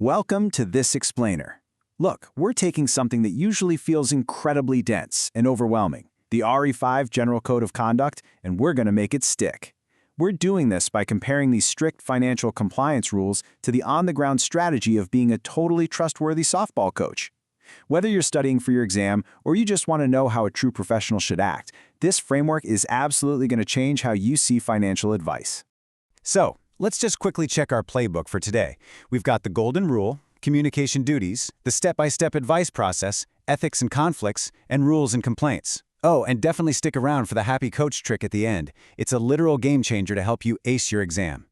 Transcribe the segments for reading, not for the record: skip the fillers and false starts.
Welcome to This Explainer. Look, we're taking something that usually feels incredibly dense and overwhelming, the RE5 General Code of Conduct, and we're going to make it stick. We're doing this by comparing these strict financial compliance rules to the on-the-ground strategy of being a totally trustworthy softball coach. Whether you're studying for your exam or you just want to know how a true professional should act, this framework is absolutely going to change how you see financial advice. So, let's just quickly check our playbook for today. We've got the golden rule, communication duties, the step-by-step advice process, ethics and conflicts, and rules and complaints. Oh, and definitely stick around for the happy coach trick at the end. It's a literal game changer to help you ace your exam.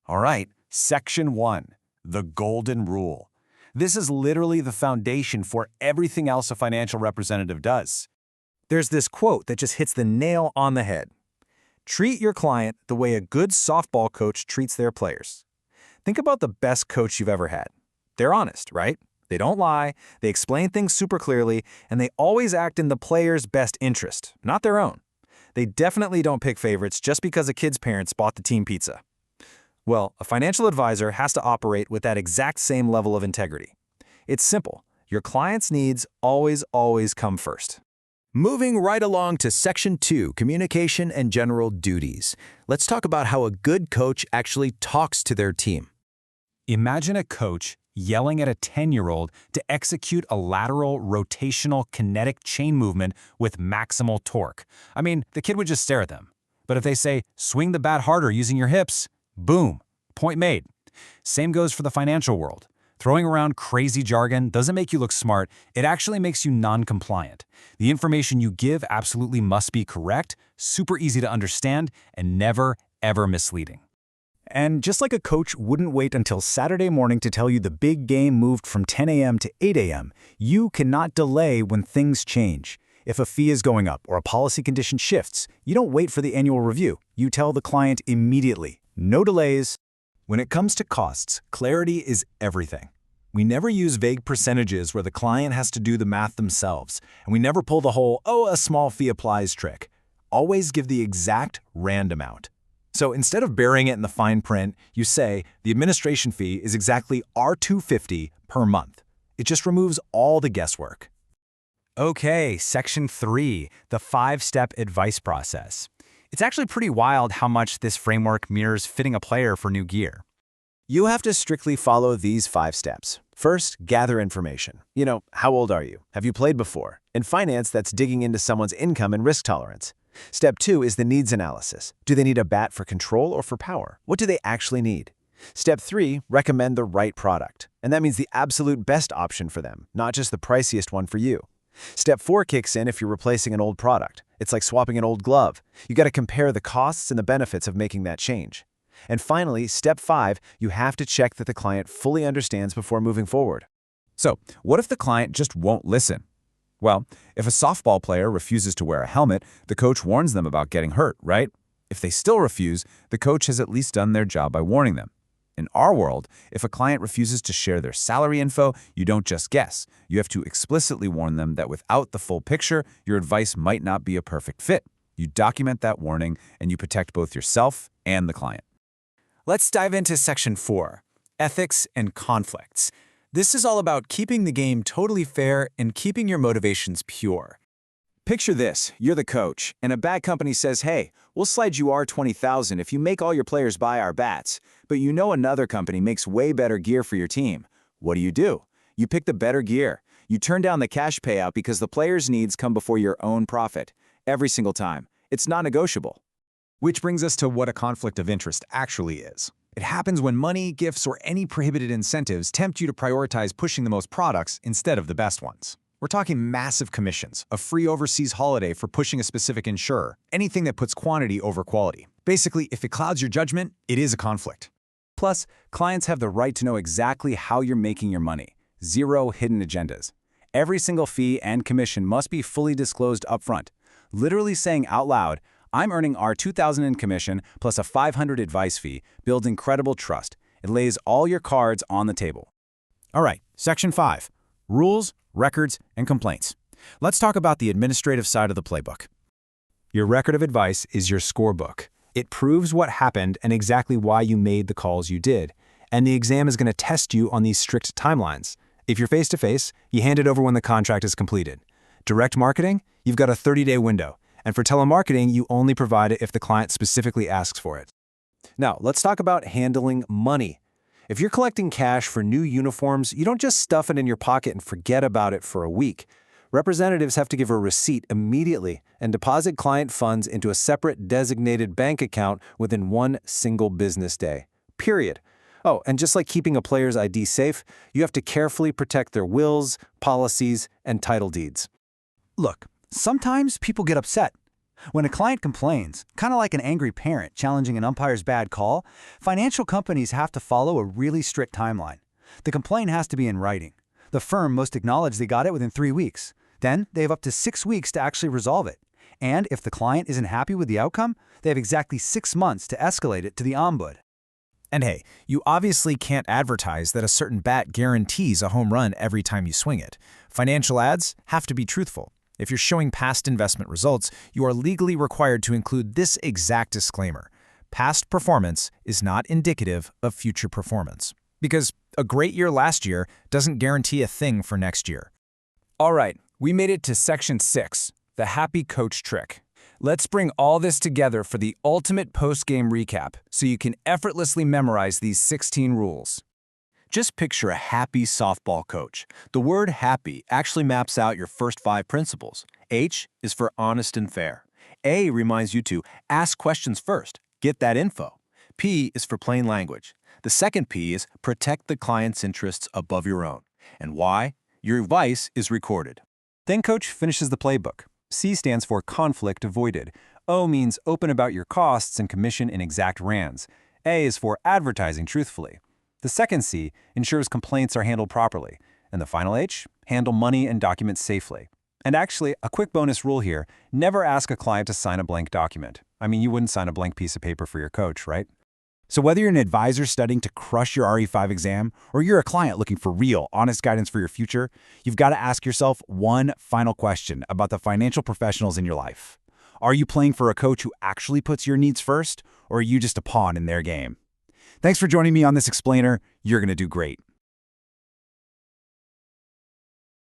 All right, Section 1, the golden rule. This is literally the foundation for everything else a financial representative does. There's this quote that just hits the nail on the head. Treat your client the way a good softball coach treats their players. Think about the best coach you've ever had. They're honest, right? They don't lie, they explain things super clearly, and they always act in the player's best interest, not their own. They definitely don't pick favorites just because a kid's parents bought the team pizza. Well, a financial advisor has to operate with that exact same level of integrity. It's simple. Your client's needs always come first. Moving right along to Section 2, Communication and General Duties. Let's talk about how a good coach actually talks to their team. Imagine a coach yelling at a 10-year-old to execute a lateral rotational kinetic chain movement with maximal torque. I mean, the kid would just stare at them. But if they say, swing the bat harder using your hips, boom, point made. Same goes for the financial world. Throwing around crazy jargon doesn't make you look smart, it actually makes you non-compliant. The information you give absolutely must be correct, super easy to understand, and never, ever misleading. And just like a coach wouldn't wait until Saturday morning to tell you the big game moved from 10 a.m. to 8 a.m., you cannot delay when things change. If a fee is going up or a policy condition shifts, you don't wait for the annual review. You tell the client immediately. No delays. When it comes to costs, clarity is everything. We never use vague percentages where the client has to do the math themselves, and we never pull the whole, oh, a small fee applies trick. Always give the exact rand amount. So instead of burying it in the fine print, you say the administration fee is exactly R$250 per month. It just removes all the guesswork. Okay, Section 3, the 5-step advice process. It's actually pretty wild how much this framework mirrors fitting a player for new gear. You have to strictly follow these 5 steps. First, gather information. How old are you? Have you played before? In finance, that's digging into someone's income and risk tolerance. Step 2 is the needs analysis. Do they need a bat for control or for power? What do they actually need? Step 3, recommend the right product. And that means the absolute best option for them, not just the priciest one for you. Step 4 kicks in if you're replacing an old product. It's like swapping an old glove. You got to compare the costs and the benefits of making that change. And finally, Step 5, you have to check that the client fully understands before moving forward. So, what if the client just won't listen? Well, if a softball player refuses to wear a helmet, the coach warns them about getting hurt, right? If they still refuse, the coach has at least done their job by warning them. In our world, if a client refuses to share their salary info, you don't just guess. You have to explicitly warn them that without the full picture, your advice might not be a perfect fit. You document that warning, and you protect both yourself and the client. Let's dive into Section 4, Ethics and Conflicts. This is all about keeping the game totally fair and keeping your motivations pure. Picture this, you're the coach, and a bat company says, hey, we'll slide you $20,000 if you make all your players buy our bats, but you know another company makes way better gear for your team. What do? You pick the better gear. You turn down the cash payout because the players' needs come before your own profit. Every single time. It's non-negotiable. Which brings us to what a conflict of interest actually is. It happens when money, gifts, or any prohibited incentives tempt you to prioritize pushing the most products instead of the best ones. We're talking massive commissions, a free overseas holiday for pushing a specific insurer, anything that puts quantity over quality. Basically, if it clouds your judgment, it is a conflict. Plus, clients have the right to know exactly how you're making your money. Zero hidden agendas. Every single fee and commission must be fully disclosed upfront. Literally saying out loud, I'm earning R$2,000 in commission plus a $500 advice fee builds incredible trust. It lays all your cards on the table. All right, Section 5, rules, records, and complaints. Let's talk about the administrative side of the playbook. Your record of advice is your scorebook. It proves what happened and exactly why you made the calls you did. And the exam is going to test you on these strict timelines. If you're face-to-face, you hand it over when the contract is completed. Direct marketing, you've got a 30-day window. And for telemarketing, you only provide it if the client specifically asks for it. Now, let's talk about handling money. If you're collecting cash for new uniforms, you don't just stuff it in your pocket and forget about it for a week. Representatives have to give a receipt immediately and deposit client funds into a separate designated bank account within one single business day. Period. Oh, and just like keeping a player's ID safe, you have to carefully protect their wills, policies, and title deeds. Look, sometimes people get upset. When a client complains, kind of like an angry parent challenging an umpire's bad call, financial companies have to follow a really strict timeline. The complaint has to be in writing. The firm must acknowledge they got it within 3 weeks. Then they have up to 6 weeks to actually resolve it. And if the client isn't happy with the outcome, they have exactly 6 months to escalate it to the ombud. And hey, you obviously can't advertise that a certain bat guarantees a home run every time you swing it. Financial ads have to be truthful. If you're showing past investment results, you are legally required to include this exact disclaimer. Past performance is not indicative of future performance. Because a great year last year doesn't guarantee a thing for next year. All right, we made it to Section 6, the happy coach trick. Let's bring all this together for the ultimate post-game recap so you can effortlessly memorize these 16 rules. Just picture a happy softball coach. The word happy actually maps out your first 5 principles. H is for honest and fair. A reminds you to ask questions first, get that info. P is for plain language. The second P is protect the client's interests above your own. And Y, your advice is recorded. Then coach finishes the playbook. C stands for conflict avoided. O means open about your costs and commission in exact rands. A is for advertising truthfully. The second C ensures complaints are handled properly. And the final H, handle money and documents safely. And actually, a quick bonus rule here, never ask a client to sign a blank document. I mean, you wouldn't sign a blank piece of paper for your coach, right? So whether you're an advisor studying to crush your RE5 exam, or you're a client looking for real, honest guidance for your future, you've got to ask yourself one final question about the financial professionals in your life. Are you playing for a coach who actually puts your needs first, or are you just a pawn in their game? Thanks for joining me on this explainer. You're going to do great.